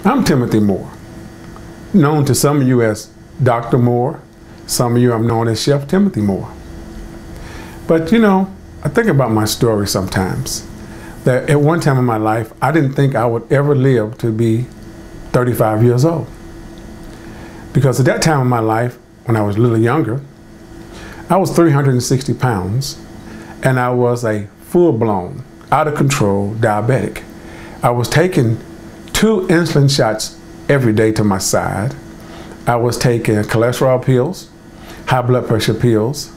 I'm Timothy Moore, known to some of you as Dr. Moore. Some of you I'm known as Chef Timothy Moore. But you know, I think about my story sometimes. That at one time in my life, I didn't think I would ever live to be 35 years old. Because at that time in my life, when I was a little younger, I was 360 pounds and I was a full-blown, out of control diabetic. I was taking 2 insulin shots every day to my side. I was taking cholesterol pills, high blood pressure pills,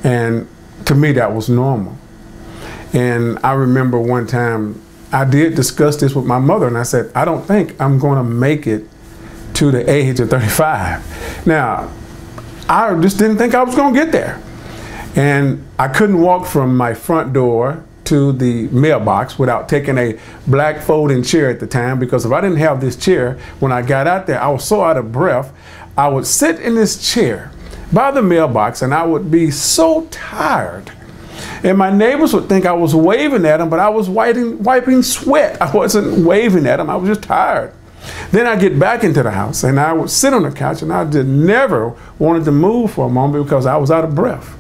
and to me that was normal. And I remember one time I did discuss this with my mother and I said, I don't think I'm going to make it to the age of 35. Now, I just didn't think I was going to get there. And I couldn't walk from my front door to the mailbox without taking a black folding chair at the time, because if I didn't have this chair, when I got out there, I was so out of breath, I would sit in this chair by the mailbox and I would be so tired. And my neighbors would think I was waving at them, but I was wiping sweat. I wasn't waving at them, I was just tired. Then I get back into the house and I would sit on the couch and I just never wanted to move for a moment because I was out of breath.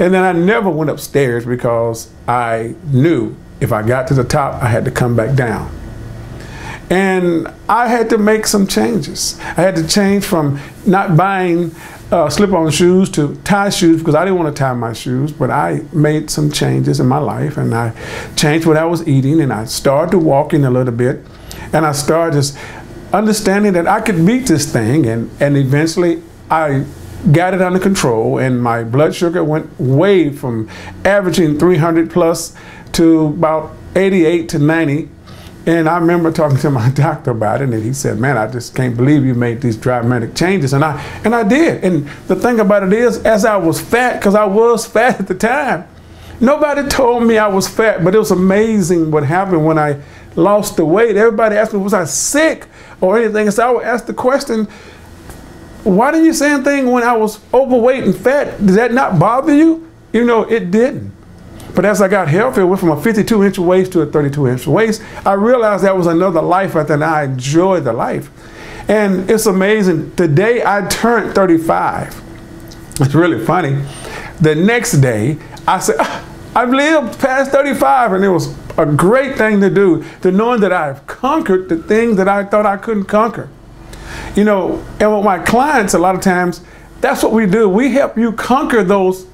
And then I never went upstairs because I knew if I got to the top, I had to come back down. And I had to make some changes. I had to change from not buying slip-on shoes to tie shoes because I didn't want to tie my shoes, but I made some changes in my life and I changed what I was eating and I started walking a little bit and I started just understanding that I could beat this thing, and eventually I got it under control and my blood sugar went way from averaging 300 plus to about 88 to 90. And I remember talking to my doctor about it and he said, man, I just can't believe you made these dramatic changes. And I did. And the thing about it is, as I was fat, because I was fat at the time, nobody told me I was fat, but it was amazing what happened when I lost the weight. Everybody asked me, was I sick or anything? And so I would ask the question, why didn't you say anything when I was overweight and fat? Did that not bother you? You know, it didn't. But as I got healthier, went from a 52-inch waist to a 32-inch waist, I realized that was another life, and I enjoyed the life. And it's amazing. Today I turned 35. It's really funny. The next day, I said, I've lived past 35, and it was a great thing to do, to knowing that I've conquered the things that I thought I couldn't conquer. You know, and with my clients, a lot of times, that's what we do. We help you conquer those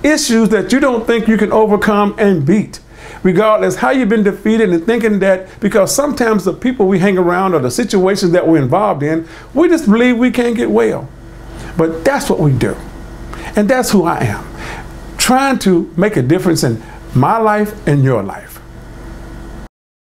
issues that you don't think you can overcome and beat, regardless how you've been defeated, and thinking that because sometimes the people we hang around or the situations that we're involved in, we just believe we can't get well. But that's what we do. And that's who I am, trying to make a difference in my life and your life.